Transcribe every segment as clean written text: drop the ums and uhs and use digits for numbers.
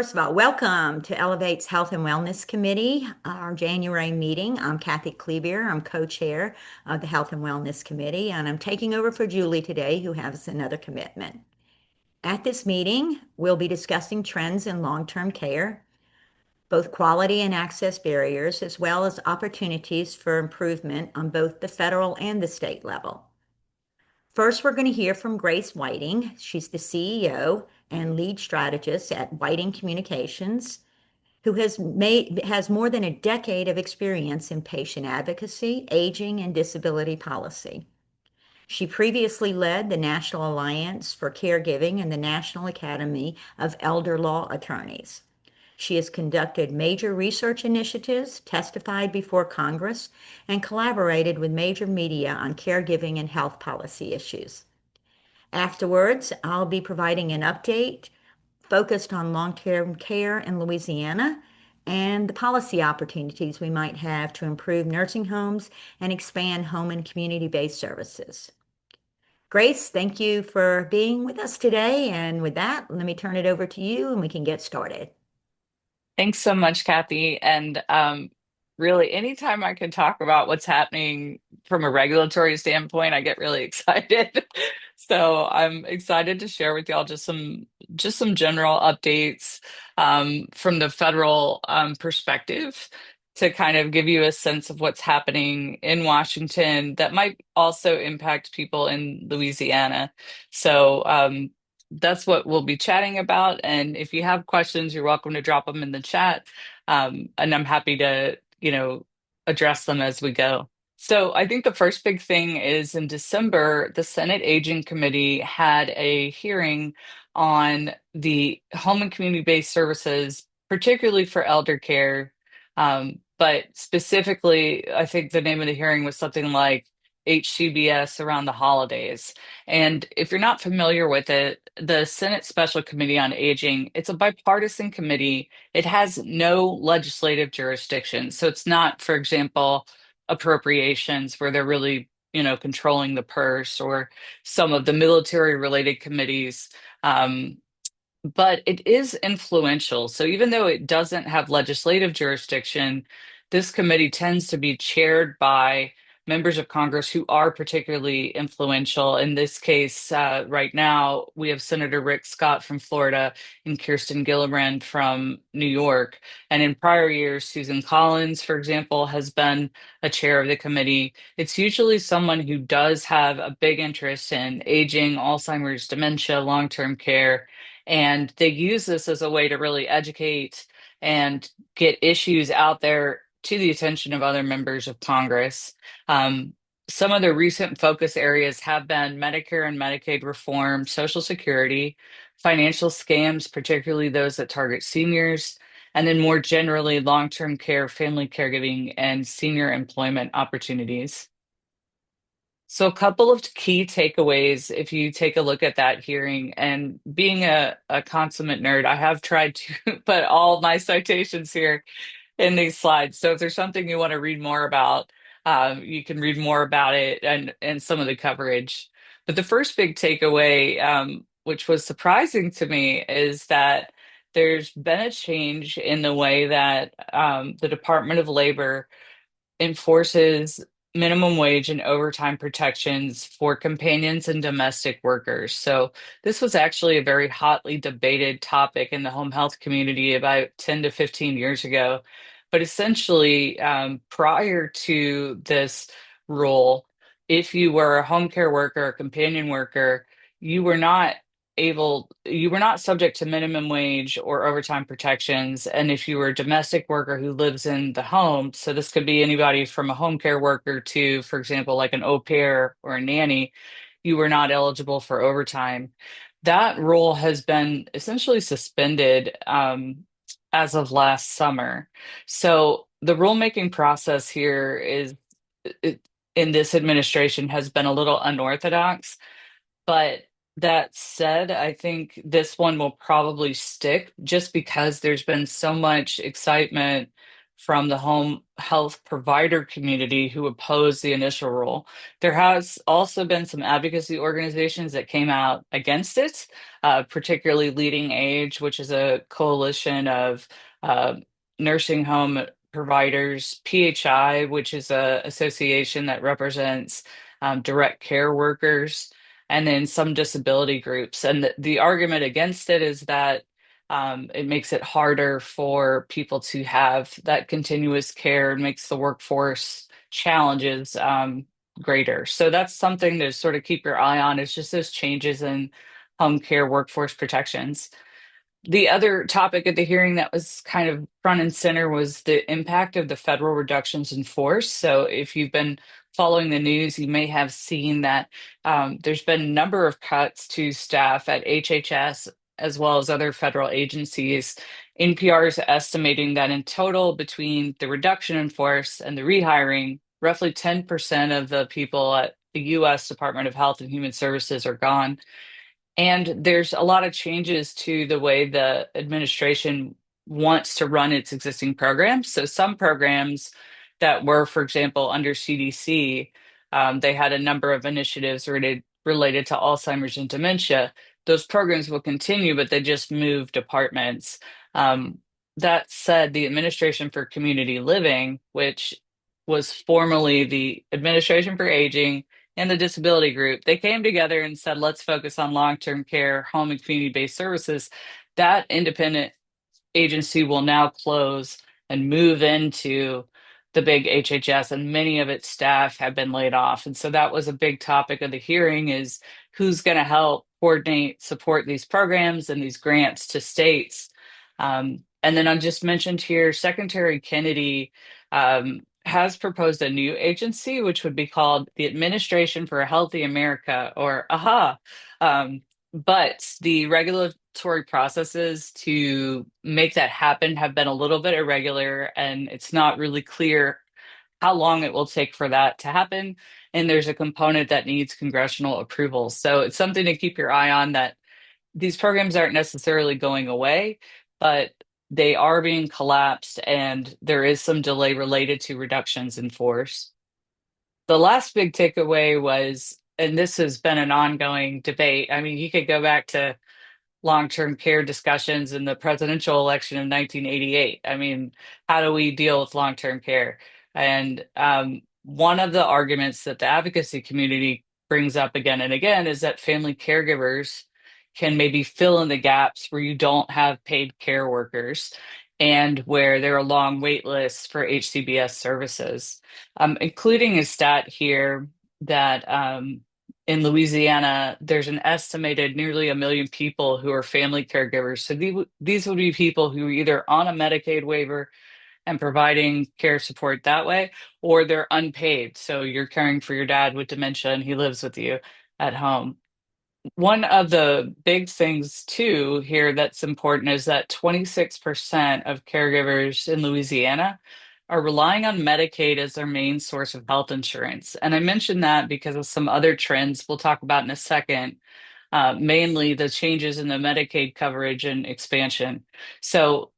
First of all, welcome to Elevate's Health and Wellness Committee, our January meeting. I'm Kathy Kleebert. I'm co-chair of the Health and Wellness Committee, and I'm taking over for Julie today, who has another commitment. At this meeting, we'll be discussing trends in long-term care, both quality and access barriers, as well as opportunities for improvement on both the federal and the state level. First, we're going to hear from Grace Whiting. She's the CEO and lead strategist at Whiting Communications, who has more than a decade of experience in patient advocacy, aging, and disability policy. She previously led the National Alliance for Caregiving and the National Academy of Elder Law Attorneys. She has conducted major research initiatives, testified before Congress, and collaborated with major media on caregiving and health policy issues. Afterwards, I'll be providing an update focused on long-term care in Louisiana and the policy opportunities we might have to improve nursing homes and expand home and community-based services. Grace, thank you for being with us today. And with that, let me turn it over to you and we can get started. Thanks so much, Kathy. And really, anytime I can talk about what's happening from a regulatory standpoint, I get really excited. So I'm excited to share with y'all just some general updates from the federal perspective to kind of give you a sense of what's happening in Washington that might also impact people in Louisiana. So that's what we'll be chatting about. And if you have questions, you're welcome to drop them in the chat. And I'm happy to, address them as we go. So I think the first big thing is in December, the Senate Aging Committee had a hearing on the home and community-based services, particularly for elder care. But specifically, I think the name of the hearing was something like HCBS around the holidays. And if you're not familiar with it, the Senate Special Committee on Aging, it's a bipartisan committee. It has no legislative jurisdiction. So it's not, for example, appropriations where they're really, controlling the purse or some of the military related committees. But it is influential. So even though it doesn't have legislative jurisdiction, this committee tends to be chaired by members of Congress who are particularly influential. In this case, right now, we have Senator Rick Scott from Florida and Kirsten Gillibrand from New York. And in prior years, Susan Collins, for example, has been a chair of the committee. It's usually someone who does have a big interest in aging, Alzheimer's, dementia, long-term care, and they use this as a way to really educate and get issues out there to the attention of other members of Congress. Um, some of the recent focus areas have been Medicare and Medicaid reform, Social Security, financial scams, particularly those that target seniors, and then more generally, long-term care, family caregiving, and senior employment opportunities. So, a couple of key takeaways if you take a look at that hearing, and being a consummate nerd, I have tried to put all my citations here in these slides. So, if there's something you want to read more about, you can read more about it and some of the coverage. But the first big takeaway, which was surprising to me, is that there's been a change in the way that the Department of Labor enforces minimum wage and overtime protections for companions and domestic workers. So, this was actually a very hotly debated topic in the home health community about 10 to 15 years ago. But essentially, prior to this rule, if you were a home care worker, a companion worker, you were not you were not subject to minimum wage or overtime protections. And if you were a domestic worker who lives in the home, so this could be anybody from a home care worker to, for example, like an au pair or a nanny, you were not eligible for overtime. That rule has been essentially suspended as of last summer. So the rulemaking process here it, in this administration has been a little unorthodox. But that said, I think this one will probably stick just because there's been so much excitement from the home health provider community who opposed the initial rule. There has also been some advocacy organizations that came out against it, particularly Leading Age, which is a coalition of uh, nursing home providers, PHI, which is a association that represents direct care workers, and then some disability groups. And the argument against it is that it makes it harder for people to have that continuous care and makes the workforce challenges greater. So that's something to sort of keep your eye on, is just those changes in home care workforce protections. The other topic at the hearing that was kind of front and center was the impact of the federal reductions in force. So, if you've been following the news, you may have seen that there's been a number of cuts to staff at HHS as well as other federal agencies. NPR is estimating that in total, between the reduction in force and the rehiring, roughly 10% of the people at the US Department of Health and Human Services are gone. And there's a lot of changes to the way the administration wants to run its existing programs. So some programs that were, for example, under CDC, they had a number of initiatives related to Alzheimer's and dementia. Those programs will continue, but they just move departments. Um, that said, the Administration for Community Living, which was formerly the Administration for Aging and the disability group, they came together and said, let's focus on long-term care, home and community-based services. That independent agency will now close and move into the big HHS, and many of its staff have been laid off. And so that was a big topic of the hearing, is who's going to help coordinate, support these programs and these grants to states. And then I just mentioned here, Secretary Kennedy has proposed a new agency, which would be called the Administration for a Healthy America, or AHA. But the regulatory processes to make that happen have been a little bit irregular, and it's not really clear how long it will take for that to happen. And there's a component that needs congressional approval. So it's something to keep your eye on, that these programs aren't necessarily going away, but they are being collapsed, and there is some delay related to reductions in force. The last big takeaway was, and this has been an ongoing debate. I mean, you could go back to long-term care discussions in the presidential election of 1988. I mean, how do we deal with long-term care? And one of the arguments that the advocacy community brings up again and again is that family caregivers can maybe fill in the gaps where you don't have paid care workers and where there are long wait lists for HCBS services. Including a stat here that in Louisiana, there's an estimated nearly 1 million people who are family caregivers. So these would be people who are either on a Medicaid waiver and providing care support that way, or they're unpaid. So you're caring for your dad with dementia and he lives with you at home. One of the big things too here that's important is that 26% of caregivers in Louisiana are relying on Medicaid as their main source of health insurance. And I mention that because of some other trends we'll talk about in a second, mainly the changes in the Medicaid coverage and expansion. So,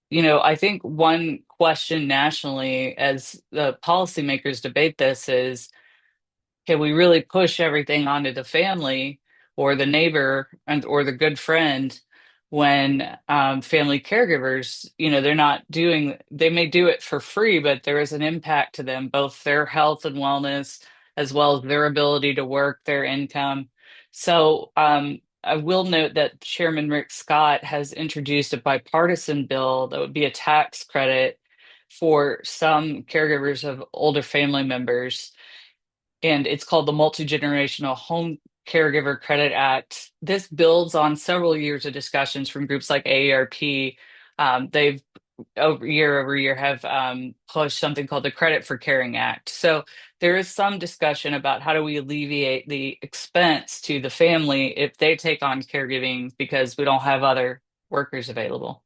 I think one question nationally as the policymakers debate this is, can we really push everything onto the family or the neighbor and or the good friend when family caregivers, they're not doing, they may do it for free, but there is an impact to them, both their health and wellness, as well as their ability to work, their income. So I will note that Chairman Rick Scott has introduced a bipartisan bill that would be a tax credit for some caregivers of older family members, and it's called the Multi-Generational Home Caregiver Credit Act. This builds on several years of discussions from groups like AARP. They've over year have pushed something called the Credit for Caring Act. So there is some discussion about how do we alleviate the expense to the family if they take on caregiving because we don't have other workers available.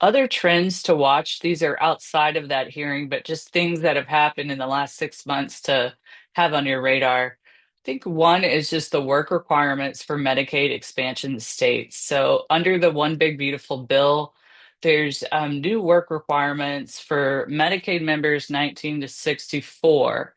Other trends to watch, these are outside of that hearing, but just things that have happened in the last 6 months to have on your radar. I think one is just the work requirements for Medicaid expansion states. So, under the One Big Beautiful Bill, there's new work requirements for Medicaid members 19 to 64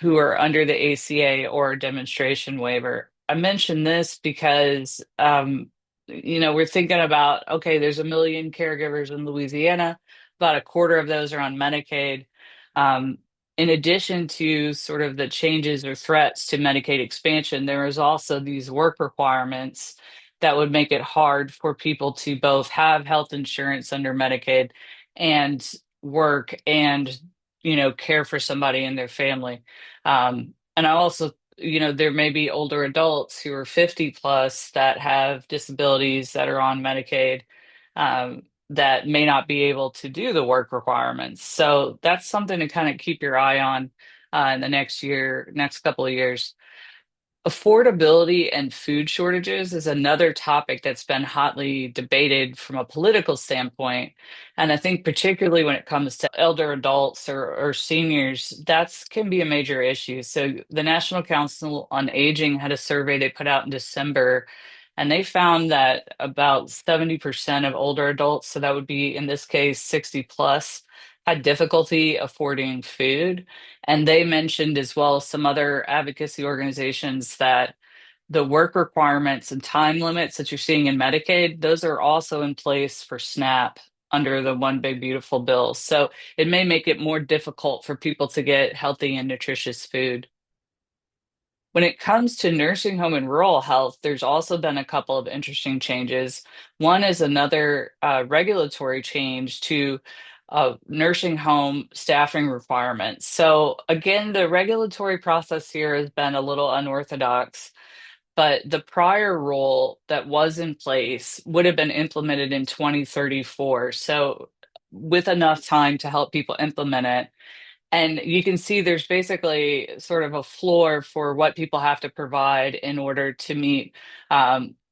who are under the ACA or demonstration waiver. I mention this because, we're thinking about, okay, there's 1 million caregivers in Louisiana, about a quarter of those are on Medicaid. Um, in addition to sort of the changes or threats to Medicaid expansion, there is also these work requirements that would make it hard for people to both have health insurance under Medicaid and work and, care for somebody in their family. And I also, there may be older adults who are 50 plus that have disabilities that are on Medicaid, that may not be able to do the work requirements. So that's something to kind of keep your eye on in the next couple of years. Affordability and food shortages is another topic that's been hotly debated from a political standpoint. And I think particularly when it comes to elder adults or seniors, that's can be a major issue. So the National Council on Aging had a survey they put out in December, and they found that about 70% of older adults, so that would be in this case 60 plus, had difficulty affording food. And they mentioned, as well as some other advocacy organizations, that the work requirements and time limits that you're seeing in Medicaid, those are also in place for SNAP under the One Big Beautiful Bill. So it may make it more difficult for people to get healthy and nutritious food. When it comes to nursing home and rural health, there's also been a couple of interesting changes. One is another regulatory change to nursing home staffing requirements. So, again, the regulatory process here has been a little unorthodox, but the prior rule that was in place would have been implemented in 2034. So, with enough time to help people implement it. And you can see there's basically sort of a floor for what people have to provide in order to meet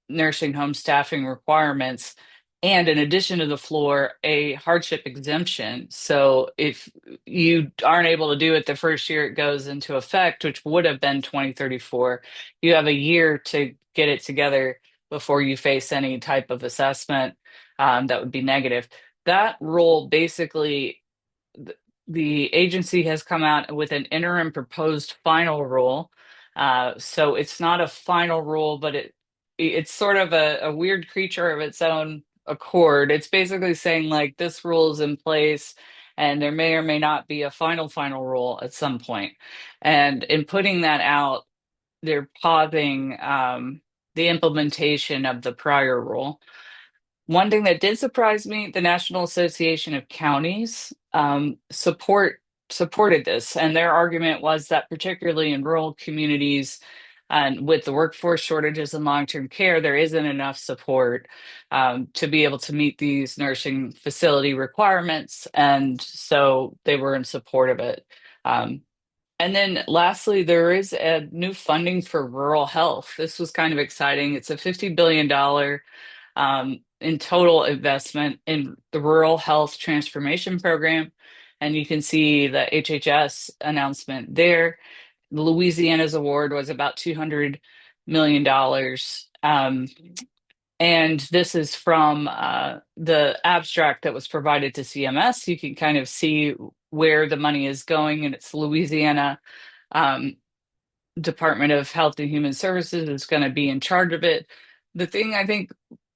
nursing home staffing requirements. And in addition to the floor, a hardship exemption. So if you aren't able to do it the first year it goes into effect, which would have been 2034, you have a year to get it together before you face any type of assessment that would be negative. That rule basically, the agency has come out with an interim proposed final rule. So it's not a final rule, but it's sort of a weird creature of its own accord. It's basically saying like this rule is in place and there may or may not be a final rule at some point. And in putting that out, they're pausing the implementation of the prior rule. One thing that did surprise me, the National Association of Counties supported this, and their argument was that particularly in rural communities and with the workforce shortages in long-term care, there isn't enough support to be able to meet these nursing facility requirements, and so they were in support of it. Um, and then lastly, there is a new funding for rural health. This was kind of exciting. It's a $50 billion in total investment in the Rural Health Transformation Program. And you can see the HHS announcement there. Louisiana's award was about $200 million. And this is from the abstract that was provided to CMS. You can kind of see where the money is going, and it's Louisiana um, Department of Health and Human Services is going to be in charge of it. The thing I think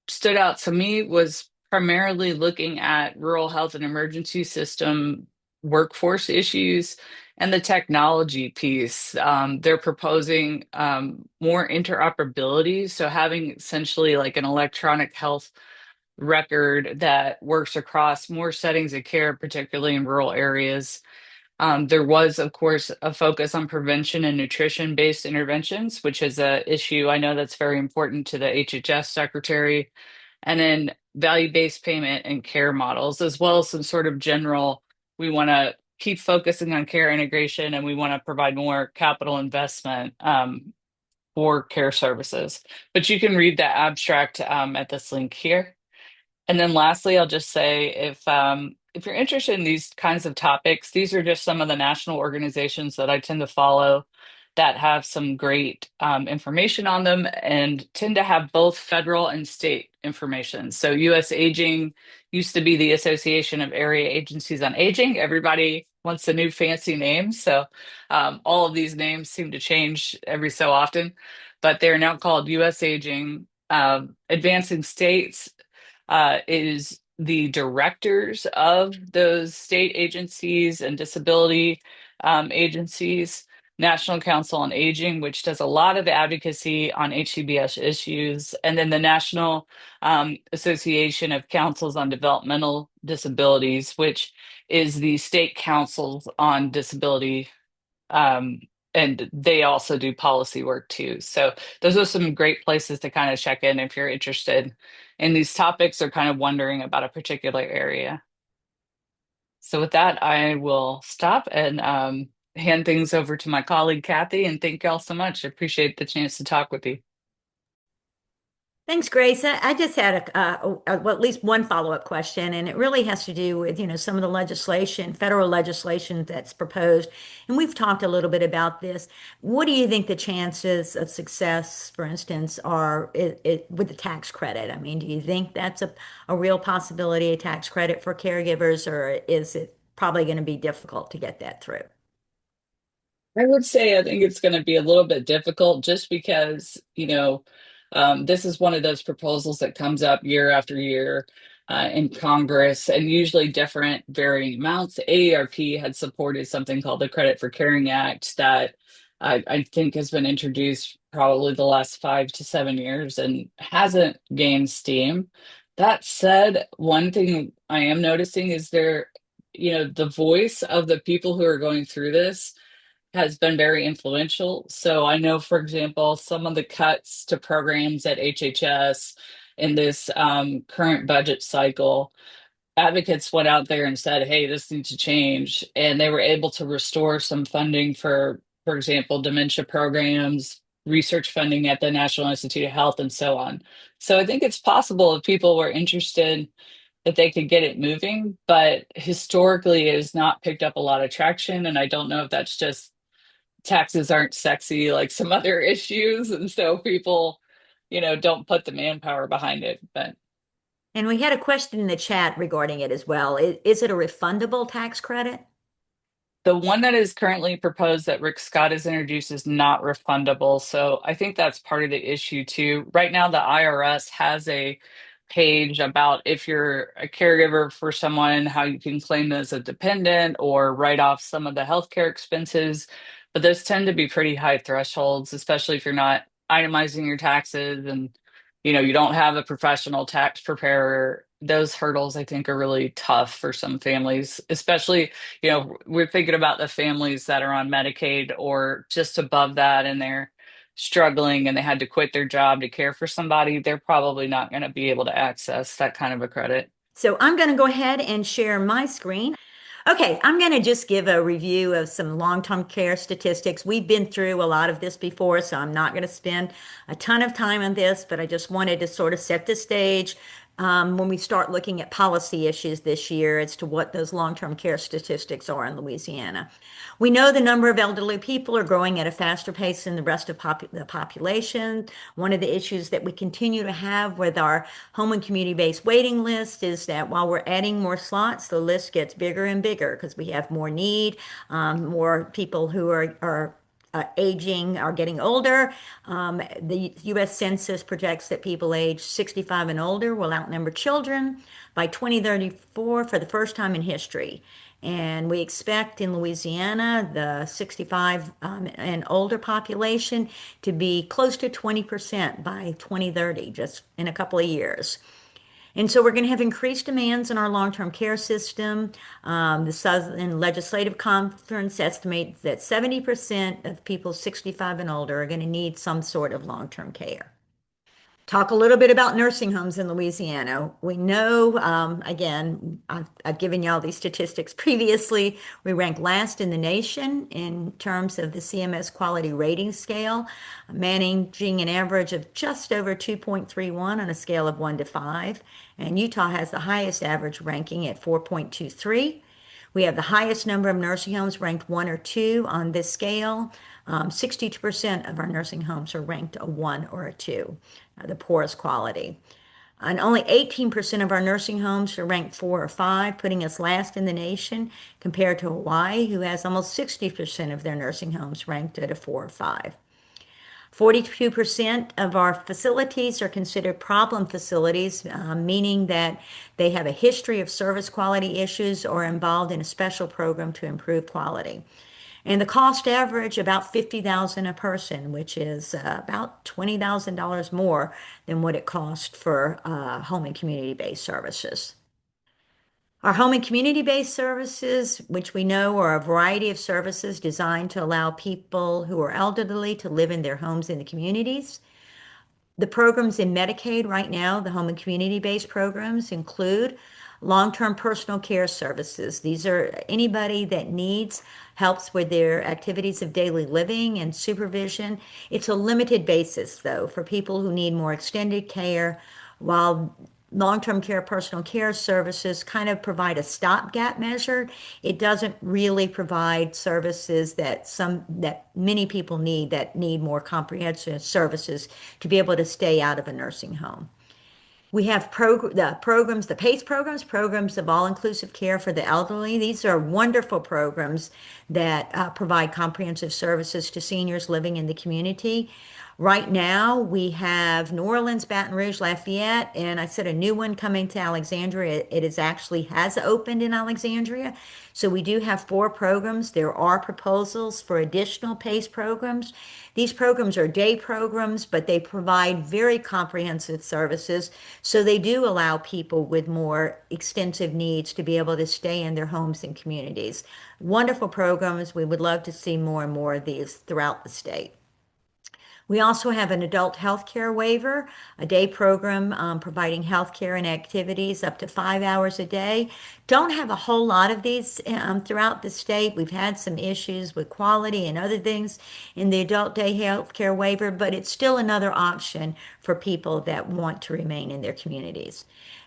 stood out to me was primarily looking at rural health and emergency system workforce issues and the technology piece. They're proposing more interoperability, so having essentially like an electronic health record that works across more settings of care, particularly in rural areas. There was, of course, a focus on prevention and nutrition-based interventions, which is a issue I know that's very important to the HHS secretary, and then value-based payment and care models, as well as some sort of general, we want to keep focusing on care integration and we want to provide more capital investment for care services. But you can read the abstract at this link here. And then lastly, I'll just say if you're interested in these kinds of topics, these are just some of the national organizations that I tend to follow. that have some great information on them and tend to have both federal and state information. So, US Aging used to be the Association of Area Agencies on Aging. Everybody wants a new fancy name. So, all of these names seem to change every so often, but they're now called US Aging. Advancing States is the directors of those state agencies and disability agencies. National Council on Aging, which does a lot of advocacy on HCBS issues, and then the National Association of Councils on Developmental Disabilities, which is the state councils on disability. Um, and they also do policy work too. So those are some great places to kind of check in if you're interested in these topics or kind of wondering about a particular area. So with that, I will stop and hand things over to my colleague Kathy. And thank y'all so much. I appreciate the chance to talk with you. Thanks, Grace. I just had well, at least one follow-up question, and it really has to do with, some of the legislation, federal legislation that's proposed. And we've talked a little bit about this. What do you think the chances of success, for instance, are with the tax credit? I mean, do you think that's a real possibility, a tax credit for caregivers, or is it probably going to be difficult to get that through? I would say I think it's going to be a little bit difficult just because, this is one of those proposals that comes up year after year in Congress and usually different varying amounts. AARP had supported something called the Credit for Caring Act that I think has been introduced probably the last 5 to 7 years and hasn't gained steam. That said, one thing I am noticing is the voice of the people who are going through this has been very influential. So I know, for example, some of the cuts to programs at HHS in this current budget cycle, advocates went out there and said, hey, this needs to change. And they were able to restore some funding for example, dementia programs, research funding at the National Institute of Health, and so on. So I think it's possible if people were interested that they could get it moving, but historically it has not picked up a lot of traction. And I don't know if that's just taxes aren't sexy like some other issues, and so people don't put the manpower behind it. But And we had a question in the chat regarding it as well. Is it a refundable tax credit? the one that is currently proposed that Rick Scott has introduced is not refundable, so I think that's part of the issue too. Right now the IRS has a page about if you're a caregiver for someone, how you can claim them as a dependent or write off some of the healthcare expenses. But those tend to be pretty high thresholds, especially if you're not itemizing your taxes and you don't have a professional tax preparer. Those hurdles I think are really tough for some families, especially, we're thinking about the families that are on Medicaid or just above that and they're struggling and they had to quit their job to care for somebody. They're probably not going to be able to access that kind of a credit. So I'm going to go ahead and share my screen. Okay, I'm going to just give a review of some long-term care statistics. We've been through a lot of this before, so I'm not going to spend a ton of time on this, but I just wanted to sort of set the stage when we start looking at policy issues this year as to what those long-term care statistics are in Louisiana. We know the number of elderly people are growing at a faster pace than the rest of the population. One of the issues that we continue to have with our home and community-based waiting list is that while we're adding more slots, the list gets bigger and bigger because we have more need, more people who are aging are getting older. The U.S. Census projects that people age 65 and older will outnumber children by 2034 for the first time in history. And we expect in Louisiana the 65 and older population to be close to 20% by 2030, just in a couple of years. And so we're going to have increased demands in our long-term care system. The Southern Legislative Conference estimates that 70% of people 65 and older are going to need some sort of long-term care. Talk a little bit about nursing homes in Louisiana. We know, again, I've given you all these statistics previously. We rank last in the nation in terms of the CMS quality rating scale, managing an average of just over 2.31 on a scale of 1 to 5. And Utah has the highest average ranking at 4.23. We have the highest number of nursing homes ranked one or two on this scale. 62% of our nursing homes are ranked a one or a two, the poorest quality. And only 18% of our nursing homes are ranked four or five, putting us last in the nation compared to Hawaii, who has almost 60% of their nursing homes ranked at a four or five. 42% of our facilities are considered problem facilities, meaning that they have a history of service quality issues or are involved in a special program to improve quality. And the cost average about $50,000 a person, which is about $20,000 more than what it costs for home and community-based services. Our home and community-based services, which we know are a variety of services designed to allow people who are elderly to live in their homes in the communities. The programs in Medicaid right now, the home and community-based programs, include long-term personal care services. These are anybody that needs helps with their activities of daily living and supervision. It's a limited basis, though, for people who need more extended care, while long-term care personal care services kind of provide a stopgap measure. It doesn't really provide services that many people need, that need more comprehensive services to be able to stay out of a nursing home. We have the programs, the PACE programs, programs of all-inclusive care for the elderly. These are wonderful programs that provide comprehensive services to seniors living in the community. Right now, we have New Orleans, Baton Rouge, Lafayette, and I said a new one coming to Alexandria. It is actually has opened in Alexandria. So we do have four programs. There are proposals for additional PACE programs. These programs are day programs, but they provide very comprehensive services. So they do allow people with more extensive needs to be able to stay in their homes and communities. Wonderful programs. We would love to see more and more of these throughout the state. We also have an adult health care waiver, a day program providing health care and activities up to 5 hours a day. Don't have a whole lot of these throughout the state. We've had some issues with quality and other things in the adult day health care waiver, but it's still another option for people that want to remain in their communities.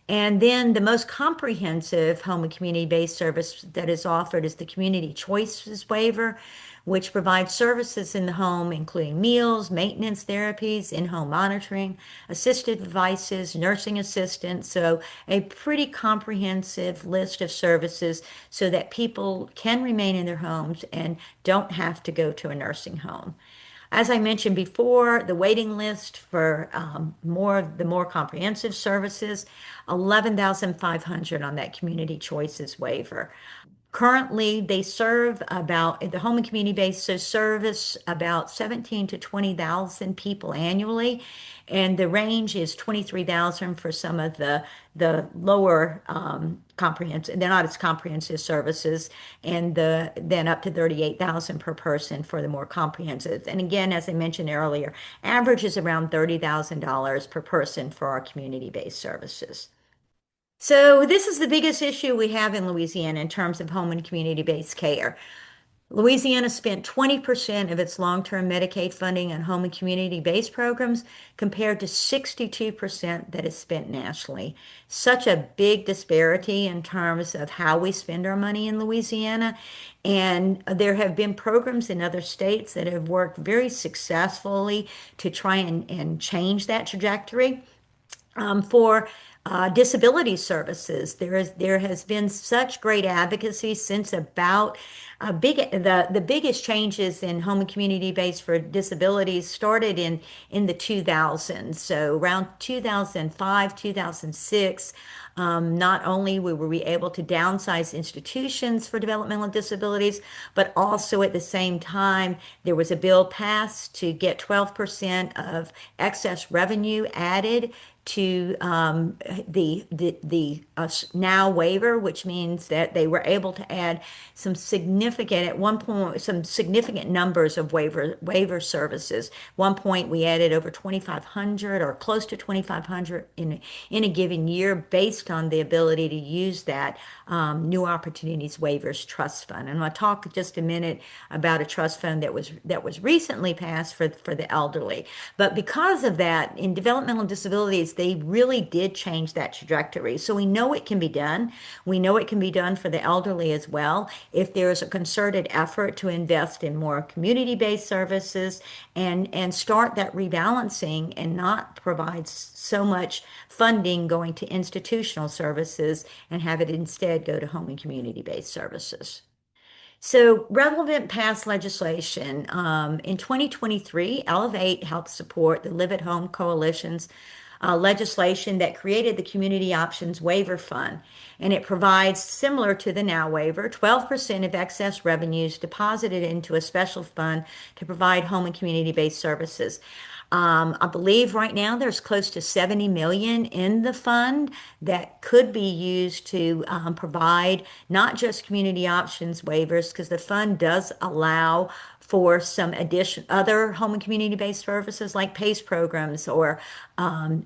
And then the most comprehensive home and community-based service that is offered is the Community Choices Waiver, which provides services in the home, including meals, maintenance therapies, in-home monitoring, assisted devices, nursing assistance. So a pretty comprehensive list of services so that people can remain in their homes and don't have to go to a nursing home. As I mentioned before, the waiting list for the more comprehensive services, 11,500 on that Community Choices waiver. Currently, they serve about, the home and community-based service about 17 to 20,000 people annually, and the range is 23,000 for some of the lower comprehensive, they're not as comprehensive services, and then up to 38,000 per person for the more comprehensive. And again, as I mentioned earlier, average is around $30,000 per person for our community-based services. So this is the biggest issue we have in Louisiana in terms of home and community-based care. Louisiana spent 20% of its long-term Medicaid funding on home and community-based programs compared to 62% that is spent nationally. Such a big disparity in terms of how we spend our money in Louisiana. And there have been programs in other states that have worked very successfully to try and change that trajectory. For disability services, there has been such great advocacy since about the biggest changes in home and community based for disabilities started in the 2000s. So around 2005, 2006. Not only were we able to downsize institutions for developmental disabilities, but also at the same time, there was a bill passed to get 12% of excess revenue added to the now waiver, which means that they were able to add some significant, at one point, some significant numbers of waiver services. One point we added over 2,500 or close to 2,500 in a given year based on the ability to use that New Opportunities Waivers Trust Fund. And I'll talk just a minute about a trust fund that was recently passed for the elderly. But because of that, in developmental disabilities, they really did change that trajectory. So we know it can be done. We know it can be done for the elderly as well if there's a concerted effort to invest in more community-based services and start that rebalancing and not provide so much funding going to institutional services and have it instead go to home and community-based services. So, relevant past legislation. In 2023, Ellevate helped support the Live at Home Coalition's legislation that created the Community Options Waiver Fund. And it provides, similar to the Now Waiver, 12% of excess revenues deposited into a special fund to provide home and community-based services. I believe right now there's close to 70 million in the fund that could be used to provide not just community options waivers, because the fund does allow for some addition other home and community-based services like PACE programs or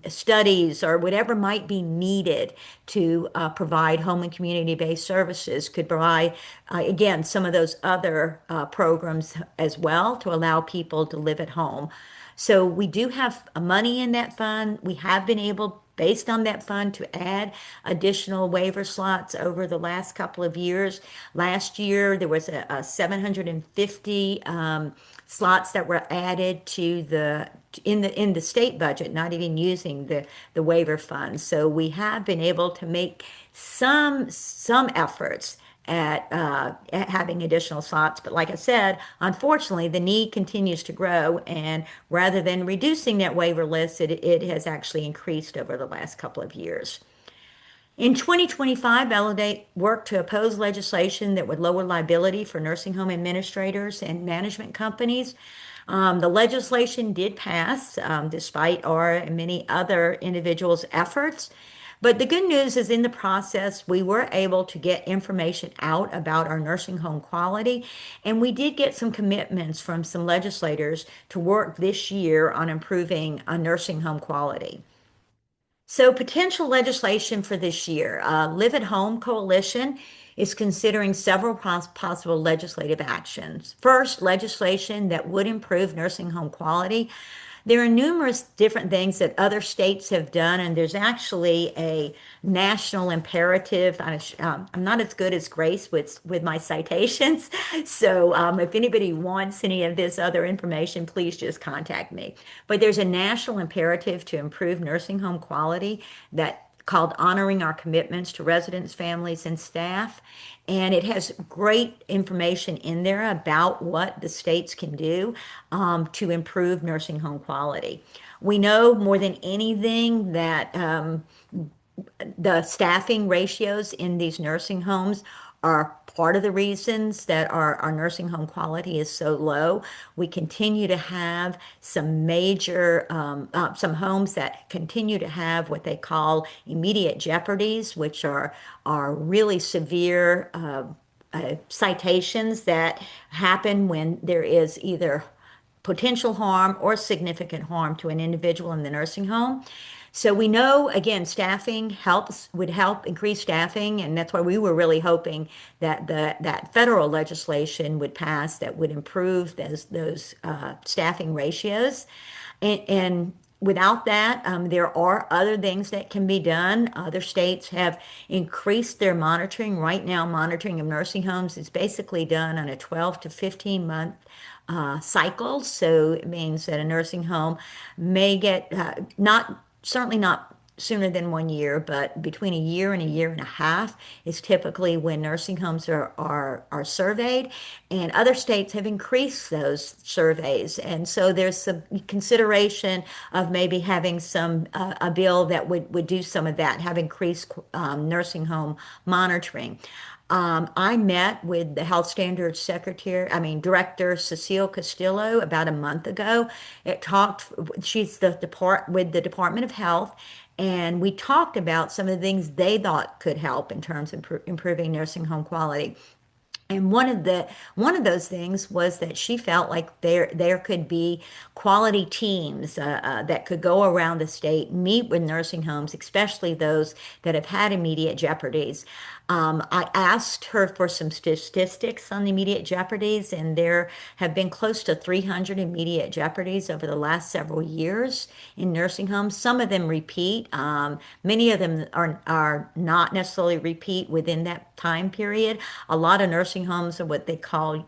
studies or whatever might be needed to provide home and community-based services could provide again some of those other programs as well to allow people to live at home. So we do have money in that fund. We have been able, based on that fund, to add additional waiver slots over the last couple of years. Last year, there was a 750 slots that were added to the state budget, not even using the waiver fund. So we have been able to make some efforts at having additional slots. But like I said, unfortunately, the need continues to grow. And rather than reducing that waiver list, it has actually increased over the last couple of years. In 2025, Validate worked to oppose legislation that would lower liability for nursing home administrators and management companies. The legislation did pass despite our and many other individuals' efforts. But the good news is in the process, we were able to get information out about our nursing home quality, and we did get some commitments from some legislators to work this year on improving nursing home quality. So, potential legislation for this year. Live at Home Coalition is considering several possible legislative actions. First, legislation that would improve nursing home quality. There are numerous different things that other states have done, and there's actually a national imperative. I'm not as good as Grace with my citations, so if anybody wants any of this other information, please just contact me. But there's a national imperative to improve nursing home quality that called Honoring Our Commitments to Residents, Families, and Staff. And it has great information in there about what the states can do to improve nursing home quality. We know more than anything that the staffing ratios in these nursing homes are part of the reasons that our nursing home quality is so low. We continue to have some major, some homes that continue to have what they call immediate jeopardies, which are really severe citations that happen when there is either potential harm or significant harm to an individual in the nursing home. So we know, again, staffing would help increase staffing, and that's why we were really hoping that that federal legislation would pass that would improve those staffing ratios. And without that, there are other things that can be done. Other states have increased their monitoring. Right now, monitoring of nursing homes is basically done on a 12 to 15 month cycle. So it means that a nursing home may get not certainly not sooner than 1 year, but between a year and a half is typically when nursing homes are surveyed. And other states have increased those surveys. And so there's some consideration of maybe having a bill that would do some of that, have increased nursing home monitoring. I met with the Health Standards Director Cecile Castillo about a month ago. She's with the Department of Health, and we talked about some of the things they thought could help in terms of improving nursing home quality. And one of those things was that she felt like there could be quality teams that could go around the state, meet with nursing homes, especially those that have had immediate jeopardies. I asked her for some statistics on immediate jeopardies, and there have been close to 300 immediate jeopardies over the last several years in nursing homes. Some of them repeat. Many of them are not necessarily repeat within that time period. A lot of nursing homes are what they call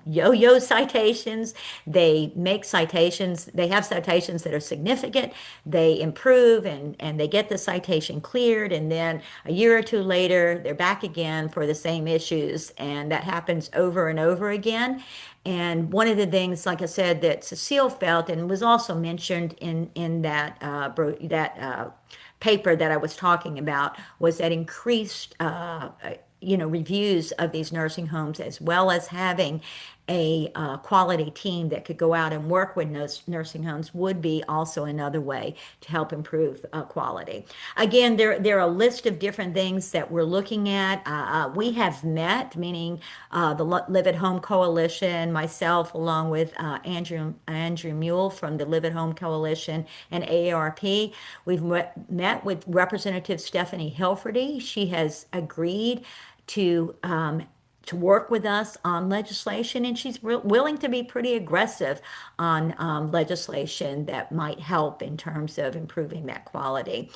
yo-yo citations. They make citations, they have citations that are significant, they improve and they get the citation cleared, and then a year or two later, they're back again for the same issues, and that happens over and over again. And one of the things, like I said, that Cecile felt and was also mentioned in that paper that I was talking about was that increased reviews of these nursing homes, as well as having a quality team that could go out and work with nursing homes, would be also another way to help improve quality. Again, there are a list of different things that we're looking at. We have met, meaning the Live at Home Coalition, myself, along with Andrew Mule from the Live at Home Coalition and AARP. We've met with Representative Stephanie Hilferty. She has agreed to work with us on legislation, and she's willing to be pretty aggressive on legislation that might help in terms of improving that quality.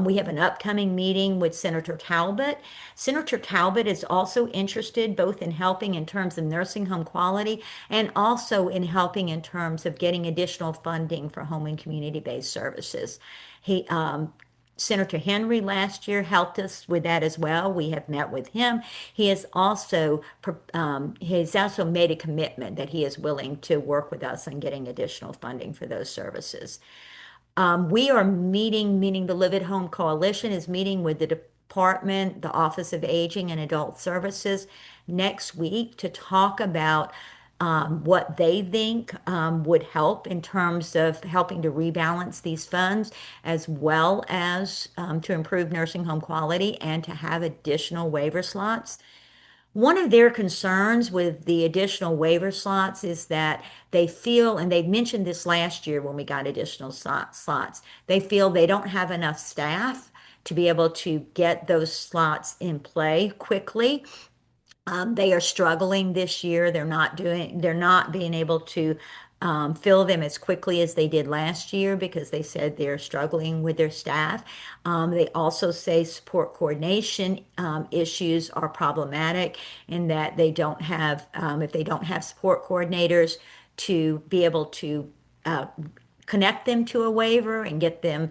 We have an upcoming meeting with Senator Talbot. Senator Talbot is also interested both in helping in terms of nursing home quality and also in helping in terms of getting additional funding for home and community-based services. He Senator Henry last year helped us with that as well. We have met with him. He has also made a commitment that he is willing to work with us on getting additional funding for those services. We are meaning the Live at Home Coalition is meeting with the department, the Office of Aging and Adult Services next week to talk about what they think would help in terms of helping to rebalance these funds, as well as to improve nursing home quality and to have additional waiver slots. One of their concerns with the additional waiver slots is that they feel, and they mentioned this last year when we got additional slots, they feel they don't have enough staff to be able to get those slots in play quickly. They are struggling this year. They're not being able to fill them as quickly as they did last year because they said they're struggling with their staff. They also say support coordination issues are problematic in that if they don't have support coordinators to be able to connect them to a waiver and get them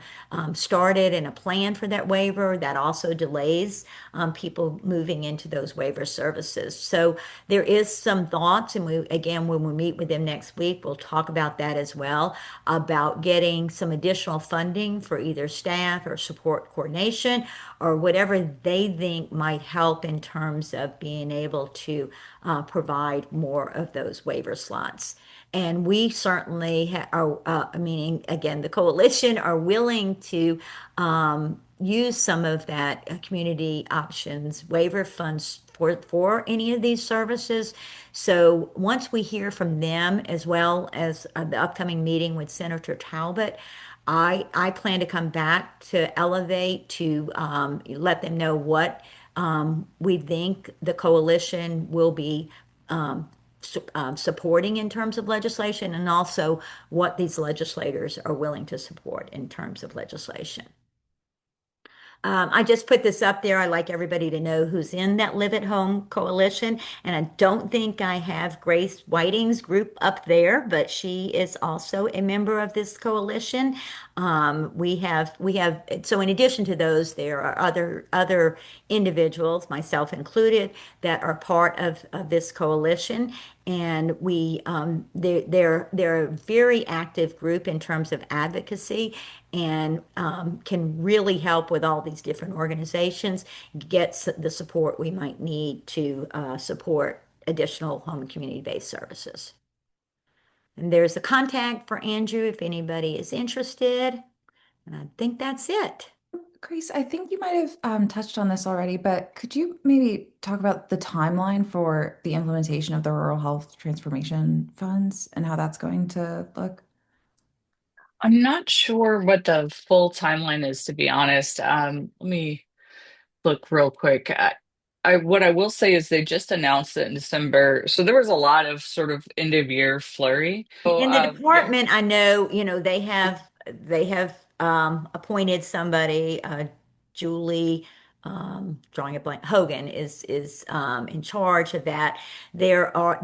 started and a plan for that waiver. That also delays people moving into those waiver services. So there is some thoughts, and again, when we meet with them next week, we'll talk about that as well, about getting some additional funding for either staff or support coordination or whatever they think might help in terms of being able to provide more of those waiver slots. And we certainly are, meaning again, the coalition are willing to use some of that community options waiver funds for any of these services. So once we hear from them, as well as the upcoming meeting with Senator Talbot, I plan to come back to Ellevate to let them know what we think the coalition will be supporting in terms of legislation, and also what these legislators are willing to support in terms of legislation. I just put this up there. I like everybody to know who's in that Live at Home coalition. And I don't think I have Grace Whiting's group up there, but she is also a member of this coalition. So in addition to those, there are other individuals, myself included, that are part of this coalition. And they're a very active group in terms of advocacy, and can really help with all these different organizations get the support we might need to support additional home and community-based services. And there's a contact for Andrew if anybody is interested. And I think that's it. Grace, I think you might have touched on this already, but could you maybe talk about the timeline for the implementation of the Rural Health Transformation Funds and how that's going to look? I'm not sure what the full timeline is, to be honest. Let me look real quick. what I will say is they just announced it in December, so there was a lot of sort of end of year flurry. So In the yeah. department, I know, they have appointed somebody, Julie, drawing a blank, Hogan is in charge of that. They are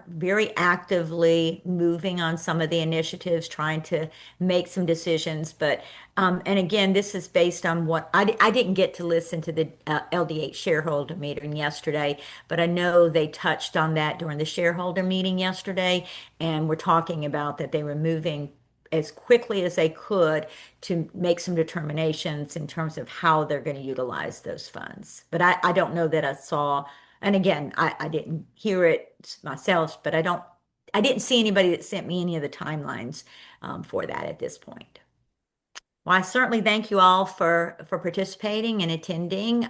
very actively moving on some of the initiatives, trying to make some decisions. But and again, this is based on what I didn't get to listen to the LDH shareholder meeting yesterday, but I know they touched on that during the shareholder meeting yesterday, and we're talking about that they were moving as quickly as they could to make some determinations in terms of how they're going to utilize those funds. But I don't know that I saw, and again, I didn't hear it myself, but I didn't see anybody that sent me any of the timelines for that at this point. Well, I certainly thank you all for participating and attending.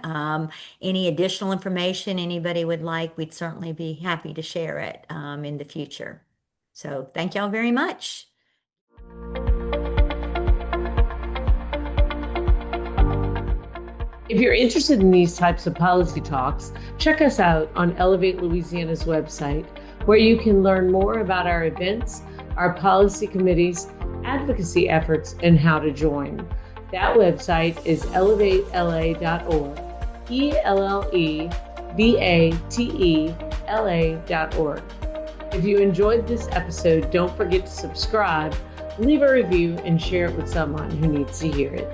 Any additional information anybody would like, we'd certainly be happy to share it in the future. So thank y'all very much. If you're interested in these types of policy talks, check us out on Ellevate Louisiana's website, where you can learn more about our events, our policy committees, advocacy efforts, and how to join. That website is ellevatela.org, ELLEVATELA.org. If you enjoyed this episode, don't forget to subscribe, leave a review, and share it with someone who needs to hear it.